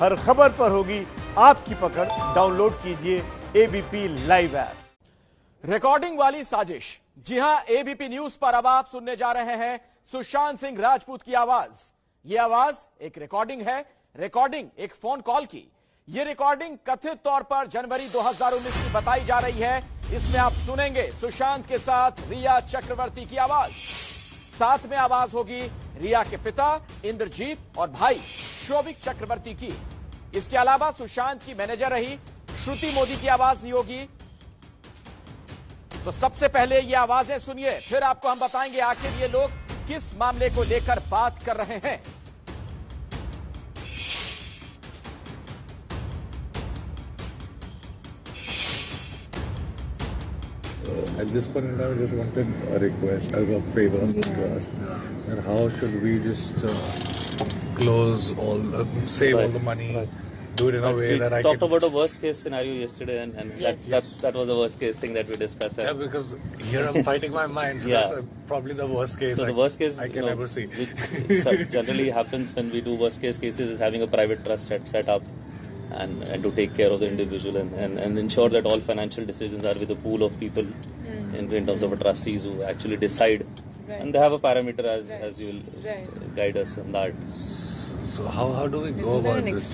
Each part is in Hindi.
हर खबर पर होगी आपकी पकड़। डाउनलोड कीजिए एबीपी लाइव ऐप। रिकॉर्डिंग वाली साजिश। जी हां, एबीपी न्यूज पर अब आप सुनने जा रहे हैं सुशांत सिंह राजपूत की आवाज। यह आवाज एक रिकॉर्डिंग है, रिकॉर्डिंग एक फोन कॉल की। यह रिकॉर्डिंग कथित तौर पर जनवरी 2019 की बताई जा रही है। इसमें आप सुनेंगे सुशांत के साथ रिया चक्रवर्ती की आवाज। साथ में आवाज होगी रिया के पिता इंद्रजीत और भाई शोभिक चक्रवर्ती की। इसके अलावा सुशांत की मैनेजर रही श्रुति मोदी की आवाज भी होगी। तो सबसे पहले ये आवाजें सुनिए, फिर आपको हम बताएंगे आखिर ये लोग किस मामले को लेकर बात कर रहे हैं। At this point in time, I just wanted a request as a favor to us. And how should we just close all, save all the money, do it in a way that I can... We talked about a worst case scenario yesterday, and that was the worst case thing that we discussed. Yeah, because here I'm fighting my mind, so that's probably the worst case, so the worst case I can ever see. Which generally happens when we do worst case cases is having a private trust set up and to take care of the individual and ensure that all financial decisions are with a pool of people in terms of a trustees who actually decide. And they have a parameter as you will guide us on that. So how do we go about this?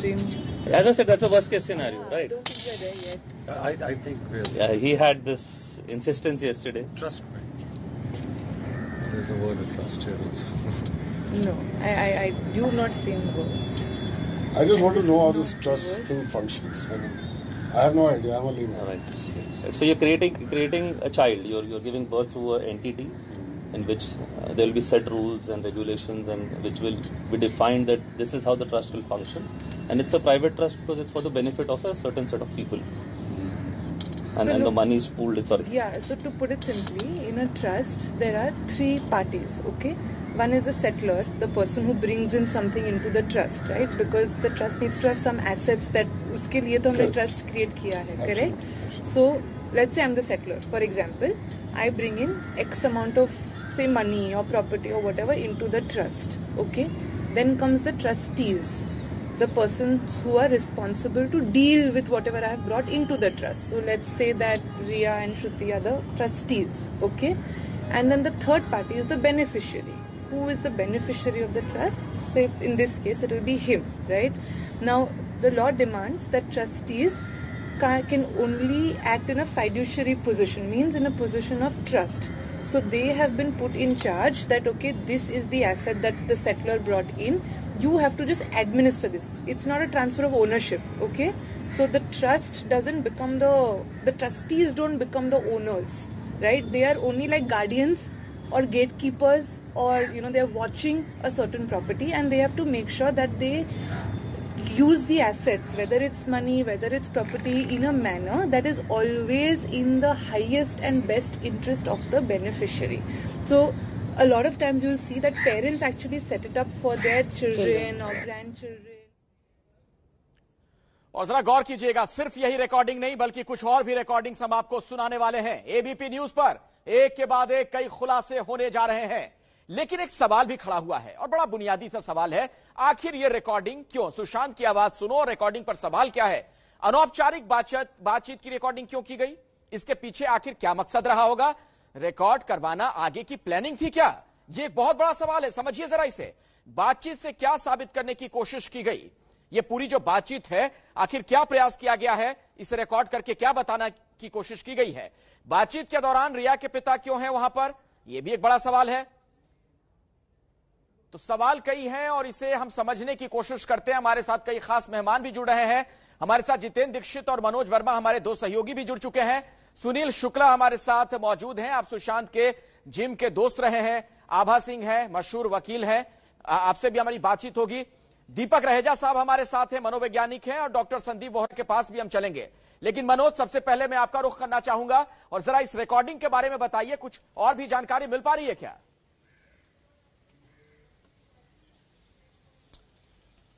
As I said, that's a worst case scenario, right? I don't think we're there yet. I think really. Yeah, he had this insistence yesterday. Trust me. There's a word of trust here also. No, you've not seen worse. I just want to know how this trust thing functions. I mean, I have no idea. I'm a layman. All right. So you're creating a child. You're giving birth to an entity in which there will be set rules and regulations, and which will be defined that this is how the trust will function. And it's a private trust because it's for the benefit of a certain set of people. And the money is pooled. Yeah, so to put it simply, in a trust, there are three parties, okay? One is the settlor, the person who brings in something into the trust, right? Because the trust needs to have some assets that uske liye to humne trust create kiya hai, correct? So, let's say I'm the settlor. For example, I bring in X amount of, say, money or property or whatever into the trust, okay? Then comes the trustees, the persons who are responsible to deal with whatever I have brought into the trust. So let's say that Riya and Shruti are the trustees, okay? And then the third party is the beneficiary. Who is the beneficiary of the trust? Say in this case it will be him, right? Now the law demands that trustees can only act in a fiduciary position, means in a position of trust. So they have been put in charge that, okay, this is the asset that the settlor brought in. You have to just administer this. It's not a transfer of ownership, okay? So the trust doesn't become the trustees don't become the owners, right? They are only like guardians or gatekeepers, or, they're watching a certain property, and they have to make sure that they use the assets, whether it's money, whether it's property, in a manner that is always in the highest and best interest of the beneficiary. So a lot of times you'll see that parents actually set it up for their children or grandchildren. और जरा गौर कीजिएगा, सिर्फ यही रिकॉर्डिंग नहीं बल्कि कुछ और भी रिकॉर्डिंग्स हम आपको सुनाने वाले हैं। एबीपी न्यूज पर एक के बाद एक कई खुलासे होने जा रहे हैं, लेकिन एक सवाल भी खड़ा हुआ है और बड़ा बुनियादी सा सवाल है, आखिर यह रिकॉर्डिंग क्यों? सुशांत की आवाज सुनो और रिकॉर्डिंग पर सवाल क्या है? अनौपचारिक बातचीत की रिकॉर्डिंग क्यों की गई? इसके पीछे आखिर क्या मकसद रहा होगा? रिकॉर्ड करवाना आगे की प्लानिंग थी क्या? यह एक बहुत बड़ा सवाल है, समझिए जरा इसे। बातचीत से क्या साबित करने की कोशिश की गई? यह पूरी जो बातचीत है, आखिर क्या प्रयास किया गया है? इसे रिकॉर्ड करके क्या बताना की कोशिश की गई है? बातचीत के दौरान रिया के पिता क्यों हैं वहां पर? यह भी एक बड़ा सवाल है। तो सवाल कई हैं और इसे हम समझने की कोशिश करते हैं। हमारे साथ कई खास मेहमान भी जुड़ रहे हैं। हमारे साथ जितेंद्र दीक्षित और मनोज वर्मा, हमारे दो सहयोगी भी जुड़ चुके हैं। सुनील शुक्ला हमारे साथ मौजूद हैं, आप सुशांत के जिम के दोस्त रहे हैं। आभा सिंह है, मशहूर वकील हैं, आपसे भी हमारी बातचीत होगी। दीपक रहेजा साहब हमारे साथ हैं, मनोवैज्ञानिक हैं, और डॉक्टर संदीप वोहरा के पास भी हम चलेंगे। लेकिन मनोज, सबसे पहले मैं आपका रुख करना चाहूंगा और जरा इस रिकॉर्डिंग के बारे में बताइए, कुछ और भी जानकारी मिल पा रही है क्या?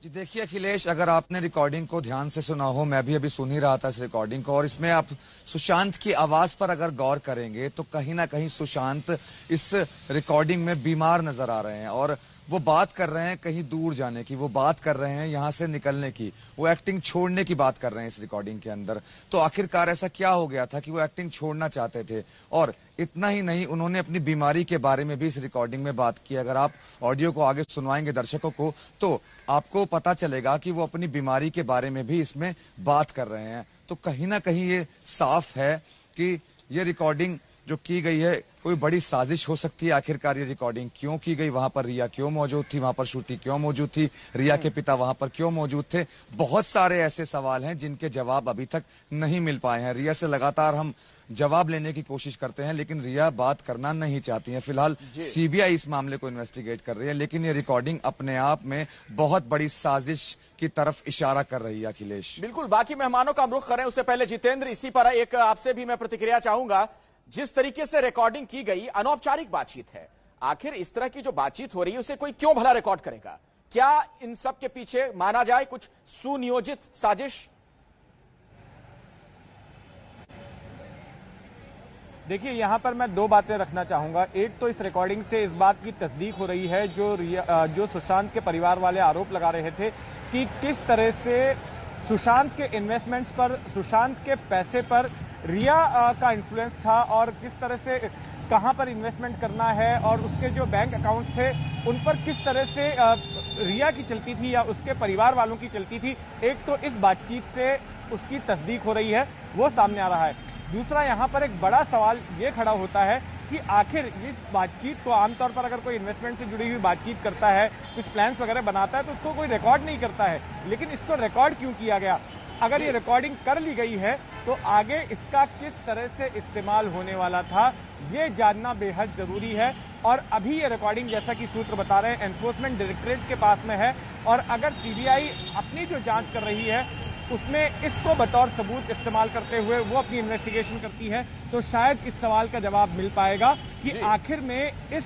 जी देखिए अखिलेश, अगर आपने रिकॉर्डिंग को ध्यान से सुना हो, मैं भी अभी सुन ही रहा था इस रिकॉर्डिंग को, और इसमें आप सुशांत की आवाज पर अगर गौर करेंगे तो कहीं ना कहीं सुशांत इस रिकॉर्डिंग में बीमार नजर आ रहे हैं। और वो बात कर रहे हैं कहीं दूर जाने की, वो बात कर रहे हैं यहां से निकलने की, वो एक्टिंग छोड़ने की बात कर रहे हैं इस रिकॉर्डिंग के अंदर। तो आखिरकार ऐसा क्या हो गया था कि वो एक्टिंग छोड़ना चाहते थे? और इतना ही नहीं, उन्होंने अपनी बीमारी के बारे में भी इस रिकॉर्डिंग में बात की। अगर आप ऑडियो को आगे सुनवाएंगे दर्शकों को तो आपको पता चलेगा कि वो अपनी बीमारी के बारे में भी इसमें बात कर रहे हैं। तो कहीं ना कहीं ये साफ है कि ये रिकॉर्डिंग जो की गई है कोई बड़ी साजिश हो सकती है। आखिरकार ये रिकॉर्डिंग क्यों की गई, वहां पर रिया क्यों मौजूद थी, वहां पर श्रुति क्यों मौजूद थी, रिया के पिता वहां पर क्यों मौजूद थे? बहुत सारे ऐसे सवाल हैं जिनके जवाब अभी तक नहीं मिल पाए हैं। रिया से लगातार हम जवाब लेने की कोशिश करते हैं लेकिन रिया बात करना नहीं चाहती है। फिलहाल सीबीआई इस मामले को इन्वेस्टिगेट कर रही है लेकिन ये रिकॉर्डिंग अपने आप में बहुत बड़ी साजिश की तरफ इशारा कर रही है। अखिलेश, बिल्कुल। बाकी मेहमानों का हम रुख करें उससे पहले जितेंद्र, इसी पर एक आपसे भी मैं प्रतिक्रिया चाहूंगा। जिस तरीके से रिकॉर्डिंग की गई अनौपचारिक बातचीत है, आखिर इस तरह की जो बातचीत हो रही है उसे कोई क्यों भला रिकॉर्ड करेगा? क्या इन सब के पीछे माना जाए कुछ सुनियोजित साजिश? देखिए, यहाँ पर मैं दो बातें रखना चाहूंगा। एक तो इस रिकॉर्डिंग से इस बात की तस्दीक हो रही है जो सुशांत के परिवार वाले आरोप लगा रहे थे कि किस तरह से सुशांत के इन्वेस्टमेंट्स पर, सुशांत के पैसे पर रिया का इन्फ्लुएंस था और किस तरह से कहां पर इन्वेस्टमेंट करना है और उसके जो बैंक अकाउंट्स थे उन पर किस तरह से रिया की चलती थी या उसके परिवार वालों की चलती थी। एक तो इस बातचीत से उसकी तस्दीक हो रही है, वो सामने आ रहा है। दूसरा, यहां पर एक बड़ा सवाल ये खड़ा होता है कि आखिर इस बातचीत को, आमतौर पर अगर कोई इन्वेस्टमेंट से जुड़ी हुई बातचीत करता है, कुछ प्लान्स वगैरह बनाता है तो उसको कोई रिकॉर्ड नहीं करता है, लेकिन इसको रिकॉर्ड क्यों किया गया? अगर ये रिकॉर्डिंग कर ली गई है तो आगे इसका किस तरह से इस्तेमाल होने वाला था ये जानना बेहद जरूरी है। और अभी ये रिकॉर्डिंग, जैसा कि सूत्र बता रहे हैं, एनफोर्समेंट डायरेक्टरेट के पास में है और अगर सीबीआई अपनी जो जांच कर रही है उसमें इसको बतौर सबूत इस्तेमाल करते हुए वो अपनी इन्वेस्टिगेशन करती है तो शायद इस सवाल का जवाब मिल पाएगा कि आखिर में इस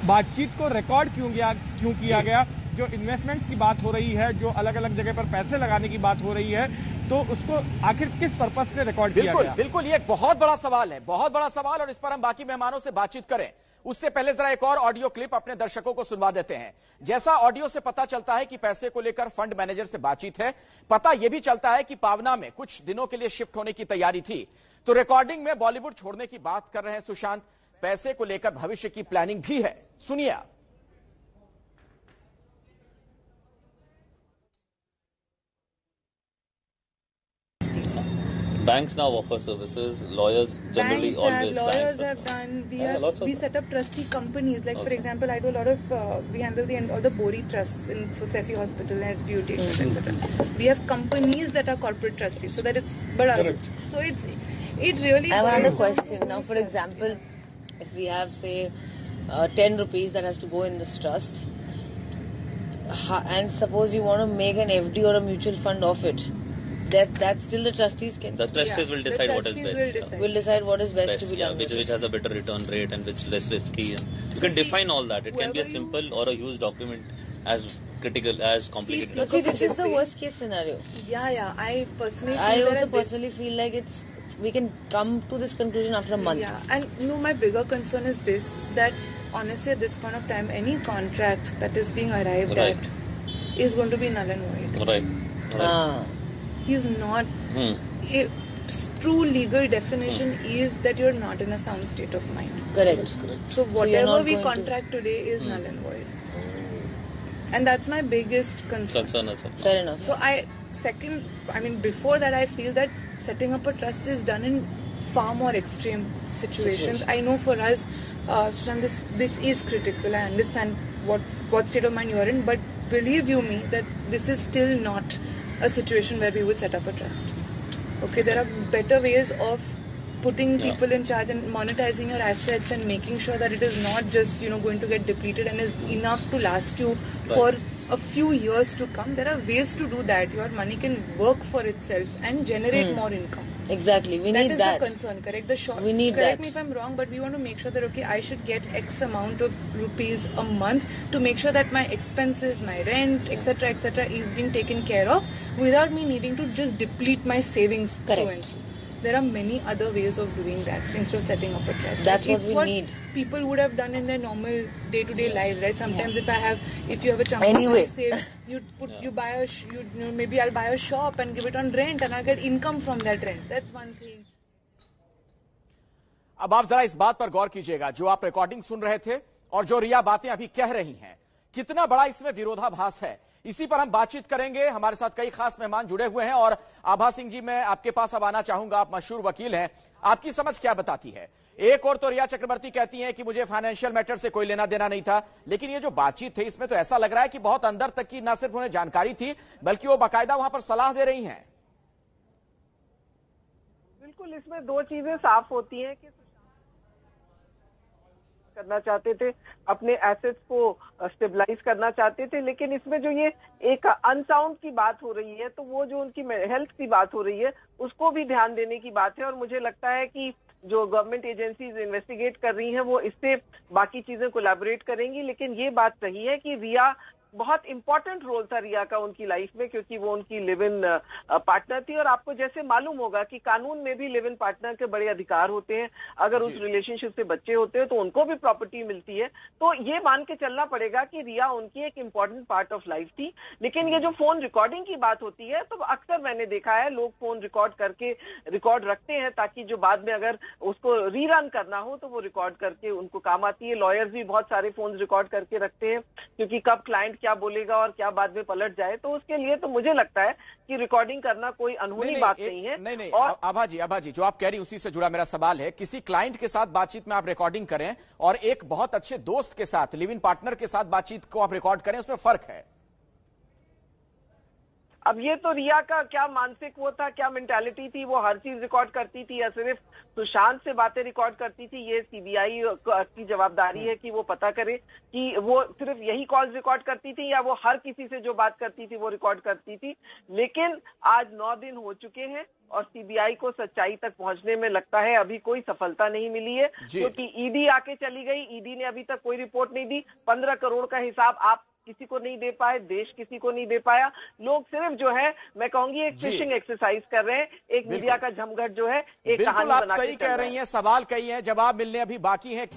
बातचीत को रिकॉर्ड क्यों किया गया। जो इन्वेस्टमेंट्स की बात हो रही है, जो अलग अलग जगह पर पैसे लगाने की बात हो रही है, तो उसको आखिर किस पर्पस से रिकॉर्ड किया गया? बिल्कुल, ये एक बहुत बड़ा सवाल है, बहुत बड़ा सवाल, और इस पर हम बाकी मेहमानों से बातचीत करें उससे पहले जरा एक और ऑडियो क्लिप अपने दर्शकों को सुनवा देते हैं। जैसा ऑडियो से पता चलता है कि पैसे को लेकर फंड मैनेजर से बातचीत है, पता यह भी चलता है कि पावना में कुछ दिनों के लिए शिफ्ट होने की तैयारी थी। तो रिकॉर्डिंग में बॉलीवुड छोड़ने की बात कर रहे हैं सुशांत, पैसे को लेकर भविष्य की प्लानिंग भी है। सुनिए आप। Banks now offer services. Lawyers generally always. Lawyers have done. We set up trustee companies. Like for example, I do a lot of. We handle all the Bori trusts in Sosafi Hospital, SBUT, etc. We have companies that are corporate trustees, so that it's. Correct. So it really. I have another question. Now, for example, if we have say 10 rupees that has to go in this trust, and suppose you want to make an FD or a mutual fund of it. That still the trustees can. The trustees will decide what is best. Will decide what is best to be done. Which has a better return rate and which less risky. You can define all that. It can be a simple or a huge document, as critical as complicated. But see, this is the worst case scenario. Yeah. I also personally feel like we can come to this conclusion after a month. Yeah, and my bigger concern is this, that honestly at this point of time, any contract that is being arrived at is going to be null and void. Right. He's not. A true legal definition is that you're not in a sound state of mind. Correct. So whatever we contract today is null and void. And that's my biggest concern. Fair enough. So before that, I feel that setting up a trust is done in far more extreme situations. I know for us, Sushant, this is critical. I understand what state of mind you are in, but believe you me that this is still not a situation where we would set up a trust. Okay, there are better ways of putting people in charge and monetizing your assets and making sure that it is not just going to get depleted and is enough to last you for a few years to come. There are ways to do that. Your money can work for itself and generate more income. Exactly, we need that. That is the concern, correct? We need correct me if I'm wrong, but we want to make sure that I should get X amount of rupees a month to make sure that my expenses, my rent, etc., is being taken care of without me needing to just deplete my savings. Correct. there are many other ways of doing that instead of setting up a trust. That's right? what It's we what need. people would have done in their normal day-to-day lives, right? Sometimes if you have a chunk Anyway. of money saved, you buy maybe I'll buy a shop and give it on rent and I'll get income from that rent. That's one thing. अब आप जरा इस बात पर गौर कीजिएगा, जो आप रिकॉर्डिंग सुन रहे थे और जो रिया बातें अभी कह रही हैं, कितना बड़ा इसमें विरोधाभास है। इसी पर हम बातचीत करेंगे। हमारे साथ कई खास मेहमान जुड़े हुए हैं और आभा सिंह जी, मैं आपके पास अब आना चाहूंगा। आप मशहूर वकील हैं, आपकी समझ क्या बताती है? एक और तो रिया चक्रवर्ती कहती हैं कि मुझे फाइनेंशियल मैटर से कोई लेना देना नहीं था, लेकिन ये जो बातचीत थी इसमें तो ऐसा लग रहा है कि बहुत अंदर तक की न सिर्फ उन्हें जानकारी थी, बल्कि वो बाकायदा वहां पर सलाह दे रही हैं। बिल्कुल, इसमें दो चीजें साफ होती हैं कि करना चाहते थे, अपने एसेट्स को स्टेबलाइज करना चाहते थे, लेकिन इसमें जो ये एक अनसाउंड की बात हो रही है, तो वो जो उनकी हेल्थ की बात हो रही है उसको भी ध्यान देने की बात है। और मुझे लगता है कि जो गवर्नमेंट एजेंसीज इन्वेस्टिगेट कर रही हैं वो इससे बाकी चीजें कोलैबोरेट करेंगी। लेकिन ये बात सही है कि रिया, बहुत इंपॉर्टेंट रोल था रिया का उनकी लाइफ में, क्योंकि वो उनकी लिव इन पार्टनर थी। और आपको जैसे मालूम होगा कि कानून में भी लिव इन पार्टनर के बड़े अधिकार होते हैं। अगर उस रिलेशनशिप से बच्चे होते हैं तो उनको भी प्रॉपर्टी मिलती है। तो ये मान के चलना पड़ेगा कि रिया उनकी एक इंपॉर्टेंट पार्ट ऑफ लाइफ थी। लेकिन ये जो फोन रिकॉर्डिंग की बात होती है, तो अक्सर मैंने देखा है लोग फोन रिकॉर्ड रखते हैं ताकि जो बाद में अगर उसको रीरन करना हो तो वो रिकॉर्ड करके उनको काम आती है। लॉयर्स भी बहुत सारे फोन रिकॉर्ड करके रखते हैं, क्योंकि कब क्लाइंट क्या बोलेगा और क्या बाद में पलट जाए। तो उसके लिए तो मुझे लगता है कि रिकॉर्डिंग करना कोई अनहोनी बात नहीं है। नहीं, और आभा जी जो आप कह रही उसी से जुड़ा मेरा सवाल है, किसी क्लाइंट के साथ बातचीत में आप रिकॉर्डिंग करें और एक बहुत अच्छे दोस्त के साथ, लिव इन पार्टनर के साथ बातचीत को आप रिकॉर्ड करें, उसमें फर्क है। अब ये तो रिया का क्या मानसिक वो था, क्या मेंटालिटी थी, वो हर चीज रिकॉर्ड करती थी या सिर्फ सुशांत से बातें रिकॉर्ड करती थी, ये सीबीआई की जवाबदारी है कि वो पता करे कि वो सिर्फ यही कॉल्स रिकॉर्ड करती थी या वो हर किसी से जो बात करती थी वो रिकॉर्ड करती थी। लेकिन आज 9 दिन हो चुके हैं और सीबीआई को सच्चाई तक पहुंचने में लगता है अभी कोई सफलता नहीं मिली है, क्योंकि ईडी आके चली गई। ईडी ने अभी तक कोई रिपोर्ट नहीं दी। 15 करोड़ का हिसाब आप किसी को नहीं दे पाए, देश किसी को नहीं दे पाया। लोग सिर्फ जो है, मैं कहूंगी, एक फिशिंग एक्सरसाइज कर रहे हैं, एक मीडिया का जमघट जो है एक कहानी बना के चल रहा है। आप सही कह रही हैं, सवाल कई हैं, जवाब मिलने अभी बाकी हैं।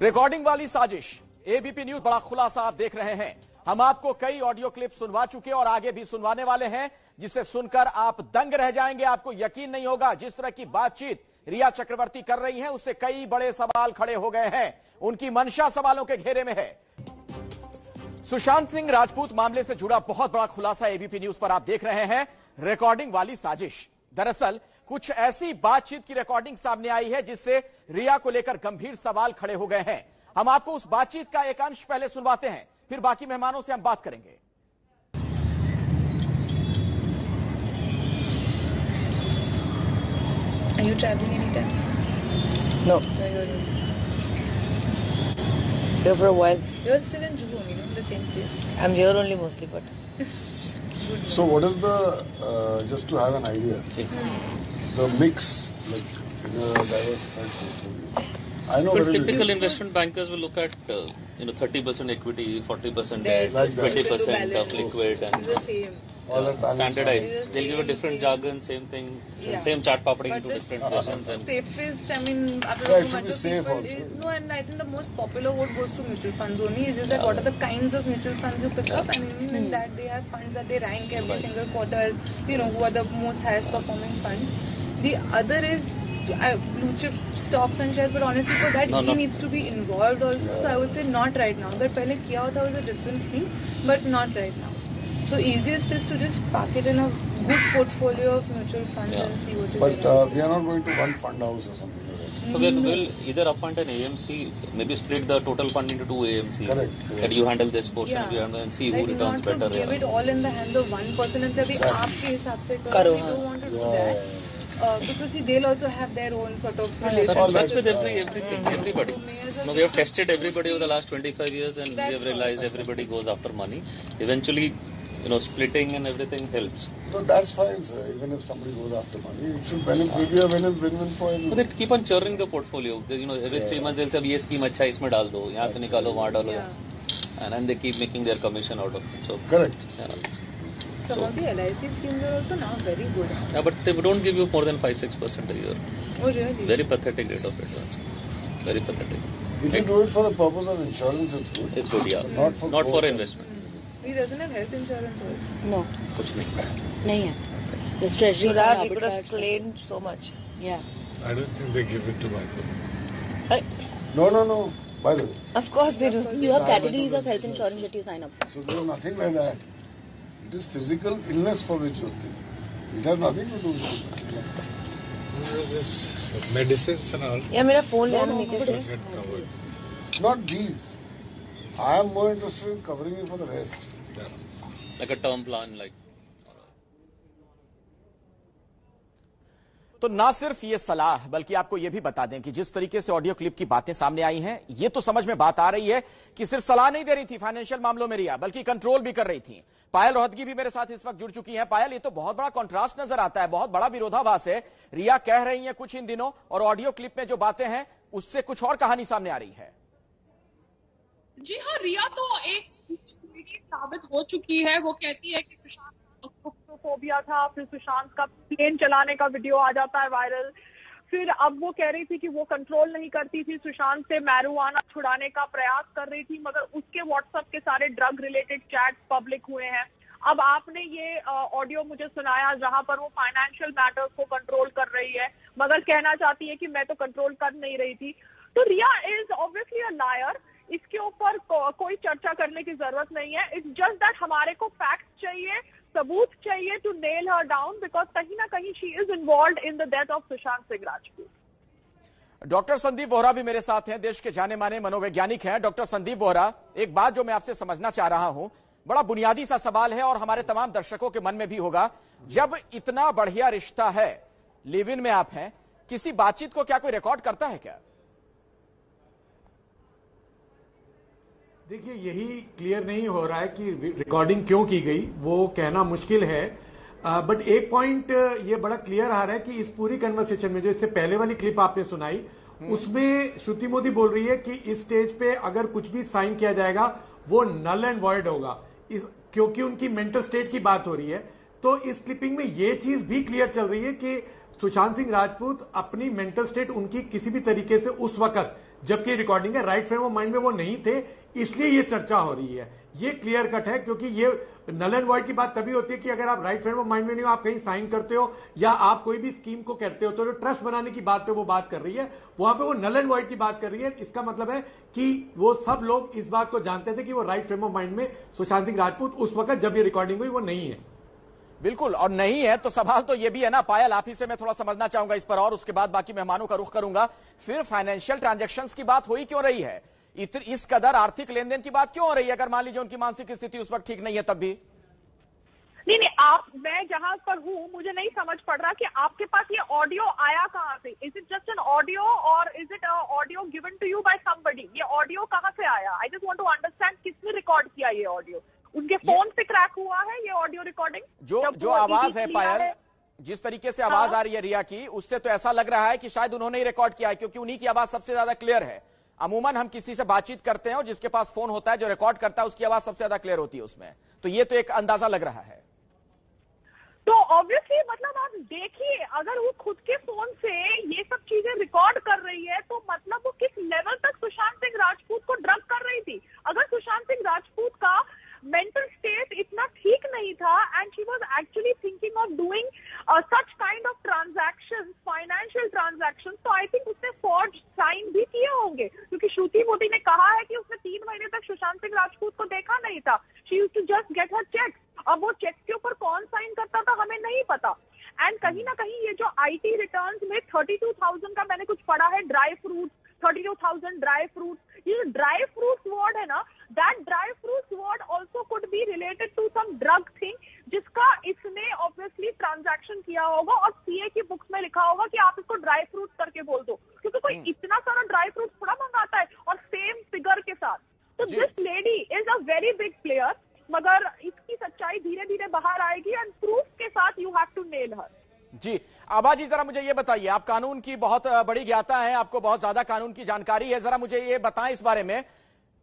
रिकॉर्डिंग वाली साजिश, एबीपी न्यूज बड़ा खुलासा आप देख रहे हैं। हम आपको कई ऑडियो क्लिप सुनवा चुके और आगे भी सुनवाने वाले हैं, जिसे सुनकर आप दंग रह जाएंगे। आपको यकीन नहीं होगा, जिस तरह की बातचीत रिया चक्रवर्ती कर रही हैं उससे कई बड़े सवाल खड़े हो गए हैं। उनकी मंशा सवालों के घेरे में है। सुशांत सिंह राजपूत मामले से जुड़ा बहुत बड़ा खुलासा एबीपी न्यूज पर आप देख रहे हैं। रिकॉर्डिंग वाली साजिश, दरअसल कुछ ऐसी बातचीत की रिकॉर्डिंग सामने आई है जिससे रिया को लेकर गंभीर सवाल खड़े हो गए हैं। हम आपको उस बातचीत का एक अंश पहले सुनवाते हैं, फिर बाकी मेहमानों से हम बात करेंगे। Are you traveling anytime soon? No. There for a while. You're still in Juhu, the same place. I'm here only mostly, but So what is the, just to have an idea, the mix, like in a diversified portfolio? I know But typical investment bankers will look at 30% equity, 40% debt, Like that. 20% of liquid, and It's the same. all that balance. standardized. They'll give a different jargon, same thing, Yeah. same chart popping But into the different versions. And safest, I mean, Yeah, it should be safe also. No, and I think the most popular vote goes to mutual funds only. It's just that what are the kinds of mutual funds you pick up, and even in that they have funds that they rank every single quarter as, who are the most highest performing funds. The other is blue chip stocks and shares, but honestly for that he needs to be involved also. So I would say not right now. That pehle kiya hota was a different thing, but not right now. So easiest is to just park it in a good portfolio of mutual funds and see what you But get. we are not going to one fund house or something like that. so we'll either appoint an AMC, maybe split the total fund into 2 AMCs. Correct. That you handle this portion, you handle, and see who Like returns not to better. give it all in the hands of one person and say, "Abhi aapke hisab se karo." Karo, We don't want to do that. Because see, they'll also have their own sort of That's relationship. with everybody. No, we have tested everybody over the last 25 years, and we have realized everybody goes after money. Eventually, splitting and everything helps. No, that's fine, sir. Even if somebody goes after money, it should be a win-win for everyone. But they keep on churning the portfolio. They, every 3 months they'll say, "ये scheme अच्छा है, इसमें डाल दो, यहाँ से निकालो, वहाँ डालो," and then they keep making their commission out of it. So Correct. Yeah. some of the LIC schemes are also now very good. Yeah, but they don't give you more than 5-6% a year. Oh really? Very pathetic rate of returns. Very pathetic. If you do it for the purpose of insurance, it's good. It's good, yeah. Not for investment. He doesn't have health insurance also. No, कुछ नहीं. nahi hai. This treasury fund, we could have claimed so much. Yeah. I don't think they give it to Michael. No. By the way, Of course they do. You have categories of health insurance that you sign up for. so there is nothing like that. It is physical illness for which you pay. It has nothing to do with This medicines and all. Yeah, मेरा phone ले आना नीचे से. Get covered. not these. I am more interested in covering you for the rest. Like a term plan, like. तो ना सिर्फ ये सलाह बल्कि आपको ये भी बता दें कि जिस तरीके से ऑडियो क्लिप की बातें सामने आई हैं, ये तो समझ में बात आ रही है कि सिर्फ सलाह नहीं दे रही थी फाइनेंशियल मामलों में रिया, बल्कि कंट्रोल भी कर रही थी। पायल रोहतगी भी मेरे साथ इस वक्त जुड़ चुकी हैं। पायल, ये तो बहुत बड़ा कॉन्ट्रास्ट नजर आता है, बहुत बड़ा विरोधाभास है। रिया कह रही है कुछ इन दिनों और ऑडियो क्लिप में जो बातें हैं उससे कुछ और कहानी सामने आ रही है। जी हाँ, रिया तो एक साबित हो चुकी है। वो कहती है कि सुशांत फोबिया था, फिर सुशांत का प्लेन चलाने का वीडियो आ जाता है वायरल, फिर अब वो कह रही थी कि वो कंट्रोल नहीं करती थी, सुशांत से मैरिजुआना छुड़ाने का प्रयास कर रही थी, मगर उसके व्हाट्सएप के सारे ड्रग रिलेटेड चैट्स पब्लिक हुए हैं। अब आपने ये ऑडियो मुझे सुनाया जहां पर वो फाइनेंशियल मैटर्स को कंट्रोल कर रही है, मगर कहना चाहती है कि मैं तो कंट्रोल कर नहीं रही थी। तो रिया इज ऑब्वियसली अ लायर। इसके ऊपर कोई चर्चा करने की जरूरत नहीं है। इट्स जस्ट दैट हमारे को फैक्ट्स चाहिए, सबूत चाहिए to nail her down, because कहीं ना कहीं she is involved in the death of Sushant Singh Rajput. Doctor Sandeep Vohra भी मेरे साथ हैं, देश के जाने माने मनोवैज्ञानिक हैं। डॉक्टर संदीप वोहरा, एक बात जो मैं आपसे समझना चाह रहा हूं, बड़ा बुनियादी सा सवाल है और हमारे तमाम दर्शकों के मन में भी होगा, जब इतना बढ़िया रिश्ता है, लिव इन में आप हैं, किसी बातचीत को क्या कोई रिकॉर्ड करता है क्या? देखिए, यही क्लियर नहीं हो रहा है कि रिकॉर्डिंग क्यों की गई, वो कहना मुश्किल है। बट एक पॉइंट ये बड़ा क्लियर आ रहा है कि इस पूरी कन्वर्सेशन में जो इससे पहले वाली क्लिप आपने सुनाई, उसमें श्रुति मोदी बोल रही है कि इस स्टेज पे अगर कुछ भी साइन किया जाएगा वो नल एंड वॉइड होगा, क्योंकि उनकी मेंटल स्टेट की बात हो रही है। तो इस क्लिपिंग में ये चीज भी क्लियर चल रही है कि सुशांत सिंह राजपूत अपनी मेंटल स्टेट उनकी किसी भी तरीके से उस वक्त जबकि रिकॉर्डिंग है राइट फ्रेम ऑफ माइंड में वो नहीं थे, इसलिए ये चर्चा हो रही है। ये क्लियर कट है, क्योंकि ये नल एंड वॉइड की बात तभी होती है कि अगर आप राइट फ्रेम ऑफ माइंड में नहीं हो, आप कहीं साइन करते हो या आप कोई भी स्कीम को करते हो, तो जो ट्रस्ट बनाने की बात पे वो बात कर रही है, वहां पे वो नल एंड वॉइड की बात कर रही है। इसका मतलब है कि वो सब लोग इस बात को जानते थे कि वो राइट फ्रेम ऑफ माइंड में सुशांत सिंह राजपूत उस वक्त जब ये रिकॉर्डिंग हुई वो नहीं है। बिल्कुल, और नहीं है तो सवाल तो ये भी है ना पायल, आप ही से मैं थोड़ा समझना चाहूंगा इस पर और उसके बाद बाकी मेहमानों का रुख करूंगा। फिर फाइनेंशियल ट्रांजैक्शंस की बात हो ही क्यों रही है, इस कदर आर्थिक लेन देन की बात क्यों हो रही है, अगर मान लीजिए उनकी मानसिक स्थिति उस वक्त ठीक नहीं है तब भी? नहीं, मैं जहां पर हूं मुझे नहीं समझ पड़ रहा कि आपके पास ये ऑडियो आया कहां से। Is it just an audio और is it audio given to you by somebody? ये ऑडियो कहां से आया? I just want to understand किसने रिकॉर्ड किया ये ऑडियो। उनके फोन पे क्रैक हुआ है ये ऑडियो रिकॉर्डिंग? जो आवाज है पायल, जिस तरीके से आवाज आ रही है रिया की, उससे तो ऐसा लग रहा है कि शायद उन्होंने ही रिकॉर्ड किया है, क्योंकि उन्हीं की आवाज सबसे ज्यादा क्लियर है। अमूमन हम किसी से बातचीत करते हैं और जिसके पास फोन होता है, जो रिकॉर्ड करता है, उसकी आवाज सबसे ज्यादा क्लियर होती है उसमें। तो ये तो एक अंदाजा लग रहा है। तो ऑब्वियसली मतलब आप देखिए, अगर वो खुद के फोन से ये सब चीजें रिकॉर्ड कर रही है तो मतलब वो किस लेवल तक सुशांत सिंह राजपूत को ड्रग कर रही थी। अगर सुशांत सिंह राजपूत का मेंटल स्टेट इतना ठीक नहीं था and she was actually thinking of doing such kind of transactions, financial transactions, तो आई थिंक उसने फॉर्ज साइन भी किए होंगे, क्योंकि श्रुति मोदी ने कहा है कि उसने 3 महीने तक सुशांत सिंह राजपूत को देखा नहीं था। She used to just get her check. अब वो चेक के ऊपर कौन साइन करता था हमें नहीं पता। एंड कहीं ना कहीं ये जो आईटी रिटर्न्स में 32,000 का मैंने कुछ पढ़ा है, ड्राई फ्रूट 32,000 ड्राई फ्रूट, ये जो ड्राई फ्रूट्स वर्ड है ना, that dry fruits word also could be related to some drug thing, जिसका इसने ऑब्वियसली ट्रांजैक्शन किया होगा और सीए की बुक्स में लिखा होगा कि आप इसको ड्राई फ्रूट करके बोल दो, क्योंकि कोई इतना सारा ड्राई फ्रूट थोड़ा मंगाता है और सेम फिगर के साथ। तो this lady is a very big player, मगर इसकी सच्चाई धीरे धीरे बाहर आएगी एंड प्रूफ के साथ यू हैव टू नेल हर। जी आबा जी, जरा मुझे ये बताइए, आप कानून की बहुत बड़ी ज्ञाता है, आपको बहुत ज्यादा कानून की जानकारी है, जरा मुझे ये बताएं इस बारे में।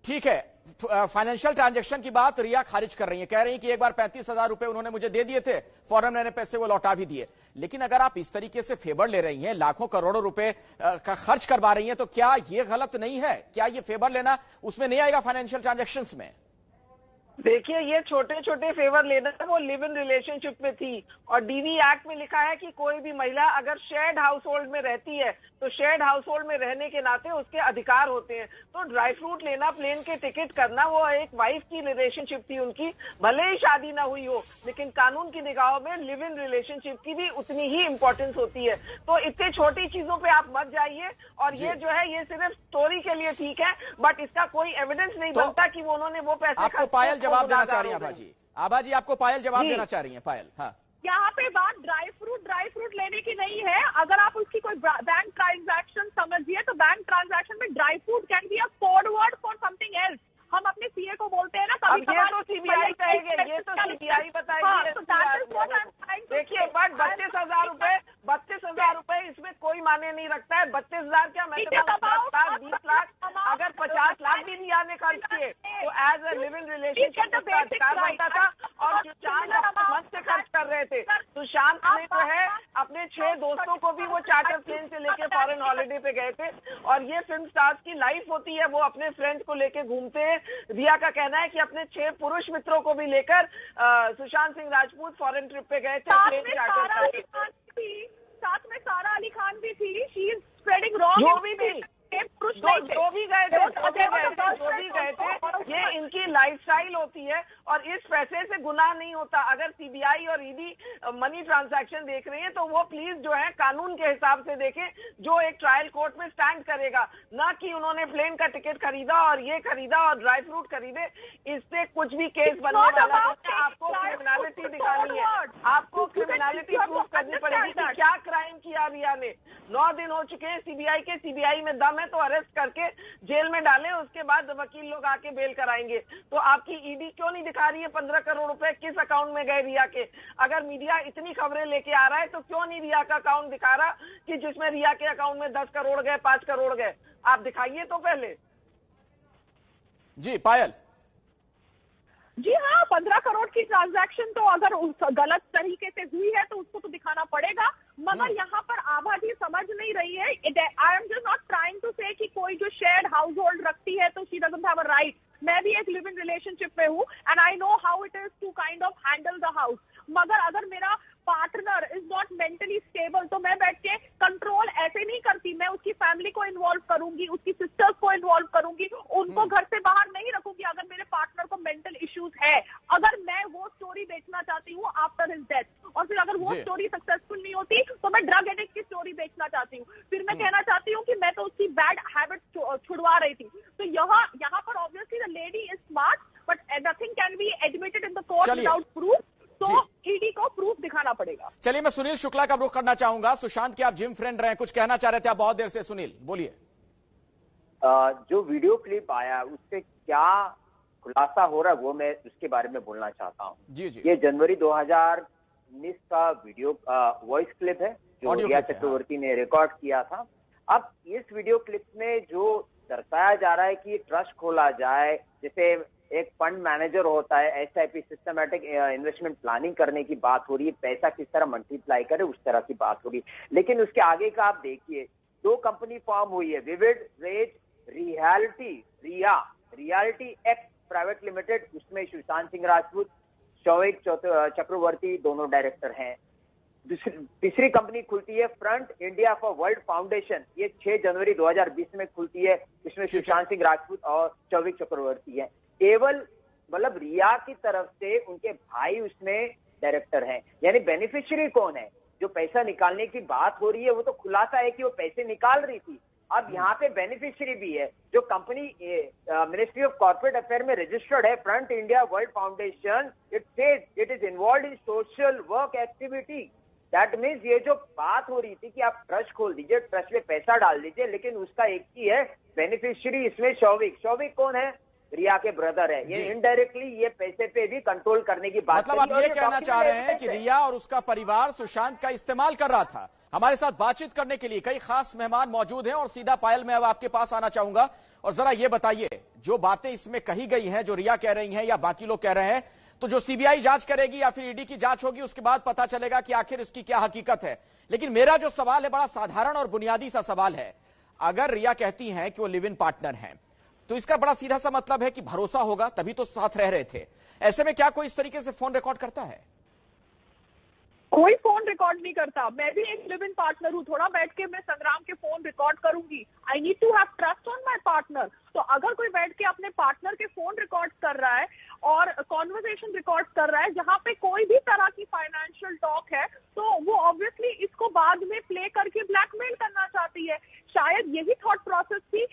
ठीक है, फाइनेंशियल ट्रांजैक्शन की बात रिया खारिज कर रही है, कह रही है कि एक बार 35,000 रुपए उन्होंने मुझे दे दिए थे, फौरन मैंने पैसे वो लौटा भी दिए। लेकिन अगर आप इस तरीके से फेवर ले रही हैं, लाखों करोड़ों रुपए का खर्च करवा रही हैं, तो क्या ये गलत नहीं है? क्या ये फेवर लेना उसमें नहीं आएगा फाइनेंशियल ट्रांजैक्शंस में? देखिए, ये छोटे छोटे फेवर लेना वो लिव इन रिलेशनशिप में थी, और डीवी एक्ट में लिखा है कि कोई भी महिला अगर शेयर्ड हाउस होल्ड में रहती है तो शेयर्ड हाउस होल्ड में रहने के नाते उसके अधिकार होते हैं। तो ड्राई फ्रूट लेना, प्लेन के टिकट करना, वो एक वाइफ की रिलेशनशिप थी उनकी, भले ही शादी ना हुई हो, लेकिन कानून की निगाहों में लिव इन रिलेशनशिप की भी उतनी ही इंपॉर्टेंस होती है। तो इतने छोटी चीजों पे आप मत जाइए। और ये जो है ये सिर्फ स्टोरी के लिए ठीक है, बट इसका कोई एविडेंस नहीं बनता कि वो उन्होंने वो पैसे आपको पायल जवाब देना चाह रही है आभा जी। आभा जी आपको पायल जवाब देना चाह रही है। पायल, हाँ, यहाँ पे बात ड्राई फ्रूट लेने की नहीं है। अगर आप उसकी कोई बैंक ट्रांजैक्शन समझिए तो बैंक ट्रांजैक्शन में dry fruit can be a code word for something else. हम अपने सीए को बोलते हैं ना, कभी ये तो सीबीआई कहेंगे, ये तो सीबीआई बताएगी। देखिए, बट 32,000 रुपए इसमें कोई माने नहीं रखता है। 32,000 क्या, मैं 10 लाख 20 लाख अगर 50 लाख भी रिया ने खर्च किए तो as a live in relationship उसका अधिकार बनता था। और सुशांत अपने मन से खर्च कर रहे थे। सुशांत ने जो है अपने 6 दोस्तों को भी वो चार्टर प्लेन से लेके फॉरेन हॉलिडे पे गए थे। और ये फिल्म स्टार्स की लाइफ होती है, वो अपने फ्रेंड्स को लेके घूमते हैं। रिया का कहना है कि अपने 6 पुरुष मित्रों को भी लेकर सुशांत सिंह राजपूत फॉरेन ट्रिप पे गए थे, प्लेन चार्टर। साथ में सारा अली खान भी थी। She is spreading wrong. जो भी गए थे, ये इनकी लाइफस्टाइल होती है और इस पैसे से गुनाह नहीं होता। अगर सीबीआई और ईडी मनी ट्रांजैक्शन देख रही है तो वो प्लीज जो है कानून के हिसाब से देखें, जो एक ट्रायल कोर्ट में स्टैंड करेगा, ना कि उन्होंने प्लेन का टिकट खरीदा और ये खरीदा और ड्राई फ्रूट खरीदे। इससे कुछ भी केस बनने वाला है। आपको क्रिमिनलिटी दिखानी है, आपको क्रिमिनलिटी प्रूव करनी पड़ेगी कि क्या क्राइम किया रिया ने। 9 दिन हो चुके हैं सीबीआई के, सीबीआई में दम है तो अरेस्ट करके जेल में डालें, उसके बाद वकील लोग आके बेल कराएंगे। तो आपकी ईडी क्यों नहीं दिखा रही है 15 करोड़ रुपए किस अकाउंट में गए रिया के? अगर मीडिया इतनी खबरें लेके आ रहा है तो क्यों नहीं रिया का अकाउंट दिखा रहा कि जिसमें रिया के अकाउंट में 10 करोड़ गए, 5 करोड़ गए? आप दिखाइए तो पहले। जी पायल। जी हाँ, 15 करोड़ की ट्रांजैक्शन तो अगर गलत तरीके से हुई है तो उसको तो दिखाना पड़ेगा। मगर यहाँ पर आभा जी समझ नहीं रही है। I am just not trying to say कि कोई जो शेयर्ड हाउस होल्ड रखती है तो she doesn't have a right. मैं भी एक लिव इन रिलेशनशिप में हूँ and I know how it is to kind of handle the house. मगर अगर मेरा partner is not mentally stable तो मैं बैठ के कंट्रोल ऐसे नहीं करती। मैं उसकी फैमिली को इन्वॉल्व करूंगी, उसकी सिस्टर्स को इन्वॉल्व करूंगी, उनको घर से बाहर नहीं रखूंगी अगर मेरे पार्टनर को मेंटल इश्यूज है। अगर मैं वो स्टोरी बेचना चाहती हूँ आफ्टर हिज डेथ, और फिर अगर वो स्टोरी सक्सेसफुल नहीं होती तो मैं ड्रग एडिक्ट की स्टोरी बेचना चाहती हूँ। फिर मैं कहना चाहती हूँ कि मैं तो उसकी बैड हैबिट छुड़वा रही थी। तो यहाँ पर obviously the lady is smart but nothing can be admitted in the court without proof. तो ईडी को प्रूफ दिखाना पड़ेगा। चलिए मैं सुनील शुक्ला का रुख करना चाहूंगा। सुशांत के आप जिम फ्रेंड रहे, कुछ कहना चाह रहे थे आप बहुत देर से। सुनील बोलिए। जो वीडियो क्लिप आया उससे क्या खुलासा हो रहा है वो मैं उसके बारे में बोलना चाहता हूँ। जी जी। ये जनवरी 2019 का वीडियो वॉइस क्लिप है जो रिया चक्रवर्ती ने रिकॉर्ड किया था। अब इस वीडियो क्लिप में जो दर्शाया जा रहा है कि ट्रस्ट खोला जाए, जैसे एक फंड मैनेजर होता है, एसआईपी सिस्टमैटिक इन्वेस्टमेंट प्लानिंग करने की बात हो रही है, पैसा किस तरह मल्टीप्लाई करे उस तरह की बात हो रही है। लेकिन उसके आगे का आप देखिए, 2 कंपनी फॉर्म हुई है, Vivid Rage Reality act private limited, उसमें सुशांत सिंह राजपूत, शौविक चक्रवर्ती दोनों डायरेक्टर हैं। तीसरी कंपनी खुलती है front India for world foundation, ये 6 जनवरी 2020 में खुलती है, इसमें सुशांत सिंह राजपूत और शौविक चक्रवर्ती है। केवल मतलब रिया की तरफ से उनके भाई उसमें डायरेक्टर हैं, यानी बेनिफिशियरी कौन है? जो पैसा निकालने की बात हो रही है वो तो खुलासा है कि वो पैसे निकाल रही थी। अब यहाँ पे बेनिफिशियरी भी है। जो company ministry of corporate affair में रजिस्टर्ड है, front India world foundation, it says it is involve in social work activity. That means ये जो बात हो रही थी कि आप ट्रस्ट खोल दीजिए, ट्रस्ट में पैसा डाल दीजिए, लेकिन उसका एक ही है बेनिफिशियरी, इसमें शौविक कौन है? रिया के ब्रदर है। ये इनडायरेक्टली ये पैसे पे भी कंट्रोल करने की बात, मतलब आप ये कहना चाह रहे हैं कि रिया और उसका परिवार सुशांत का इस्तेमाल कर रहा था। हमारे साथ बातचीत करने के लिए कई खास मेहमान मौजूद हैं और सीधा पायल में अब आपके पास आना चाहूंगा और जरा ये बताइए, जो बातें इसमें कही गई हैं, जो रिया कह रही हैं या बाकी लोग कह रहे हैं, तो जो सीबीआई जांच करेगी या फिर ईडी की जांच होगी, उसके बाद पता चलेगा कि आखिर इसकी क्या हकीकत है। लेकिन मेरा जो सवाल है बड़ा साधारण और बुनियादी सा सवाल है। अगर रिया कहती हैं कि वो लिव इन पार्टनर हैं, तो इसका बड़ा सीधा सा मतलब है कि भरोसा होगा, तभी तो साथ रह रहे थे। ऐसे में क्या कोई इस तरीके से फोन रिकॉर्ड करता है? कोई फोन रिकॉर्ड नहीं करता। मैं भी एक लिव इन पार्टनर हूँ, थोड़ा बैठ के मैं संग्राम के फोन रिकॉर्ड करूंगी। I need to have trust on my partner. तो अगर कोई बैठ के अपने पार्टनर के फोन रिकॉर्ड कर रहा है और कॉन्वर्सेशन रिकॉर्ड कर रहा है जहां पे कोई भी तरह की फाइनेंशियल टॉक है, तो वो ऑब्वियसली इसको बाद में प्ले करके ब्लैकमेल करना चाहती है। शायद यही थॉट प्रोसेस थी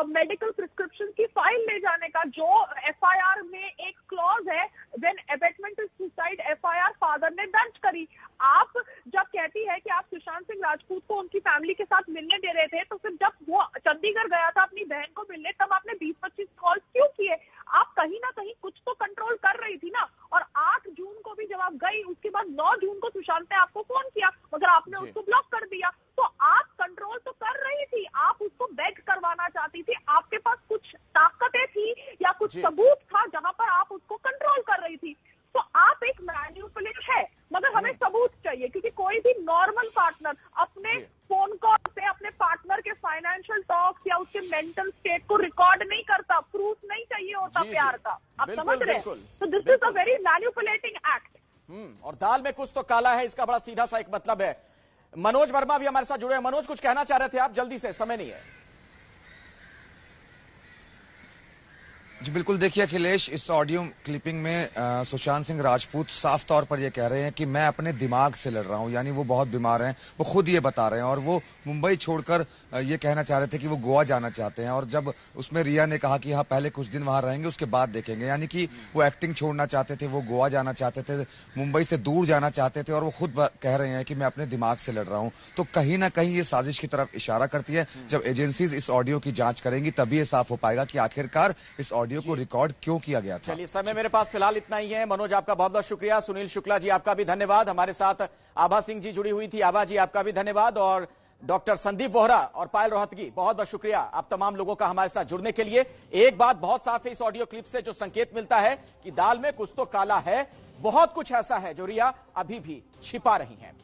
मेडिकल प्रिस्क्रिप्शन की फाइल ले जाने का, जो एफआईआर में एक क्लॉज है, when abetment to suicide FIR father ने दर्ज करी। आप जब कहती है कि आप सुशांत सिंह राजपूत को उनकी फैमिली के साथ मिलने दे रहे थे, तो फिर जब वो चंडीगढ़ गया था अपनी बहन को मिलने, तब आपने 20-25 कॉल क्यों किए? आप कहीं ना कहीं कुछ तो कंट्रोल कर रही थी ना। और 8 जून को भी जब आप गई, उसके बाद 9 जून को सुशांत ने आपको फोन किया, मगर आपने उसको ब्लॉक कर दिया। तो आप कंट्रोल तो कर रही थी, आप उसको बेग करवाना चाहती थी। आपके पास कुछ ताकतें थी या कुछ सबूत था जहां पर आप उसको कंट्रोल कर रही थी। तो आप एक मैनिपुलेटर है, मगर हमें सबूत चाहिए, क्योंकि कोई भी नॉर्मल पार्टनर अपने फोन कॉल से अपने पार्टनर के फाइनेंशियल टॉक्स या उसके मेंटल स्टेट को रिकॉर्ड नहीं करता। प्रूफ नहीं चाहिए होता प्यार का। आप समझ रहे हैं? तो this is a very manipulating act. और दाल में कुछ तो काला है, इसका बड़ा सीधा सा एक मतलब है। मनोज वर्मा भी हमारे साथ जुड़े हैं। मनोज, कुछ कहना चाह रहे थे आप? जल्दी से, समय नहीं है। जी बिल्कुल, देखिए अखिलेश, इस ऑडियो क्लिपिंग में सुशांत सिंह राजपूत साफ तौर पर यह कह रहे हैं कि मैं अपने दिमाग से लड़ रहा हूं। यानी वो बहुत बीमार हैं, वो खुद ये बता रहे हैं। और वो मुंबई छोड़कर ये कहना चाह रहे थे कि वो गोवा जाना चाहते हैं। और जब उसमें रिया ने कहा कि हाँ पहले कुछ दिन वहां रहेंगे, उसके बाद देखेंगे, यानी कि वो एक्टिंग छोड़ना चाहते थे, वो गोवा जाना चाहते थे, मुंबई से दूर जाना चाहते थे। और वो खुद कह रहे हैं कि मैं अपने दिमाग से लड़ रहा हूं। तो कहीं ना कहीं ये साजिश की तरफ इशारा करती है। जब एजेंसीज इस ऑडियो की जांच करेंगी, तभी ये साफ हो पाएगा कि आखिरकार इस ऑडियो को रिकॉर्ड क्यों किया गया था। चलिए, समय मेरे पास फिलहाल इतना ही है। मनोज, आपका बहुत बहुत शुक्रिया। सुनील शुक्ला जी, आपका भी धन्यवाद। हमारे साथ आभा सिंह जी जुड़ी हुई थी। आभा जी, आपका भी धन्यवाद। और डॉक्टर संदीप वोहरा और पायल रोहतगी, बहुत बहुत शुक्रिया आप तमाम लोगों का हमारे साथ जुड़ने के लिए। एक बात बहुत साफ है इस ऑडियो क्लिप से, जो संकेत मिलता है कि दाल में कुछ तो काला है। बहुत कुछ ऐसा है जो रिया अभी भी छिपा रही है।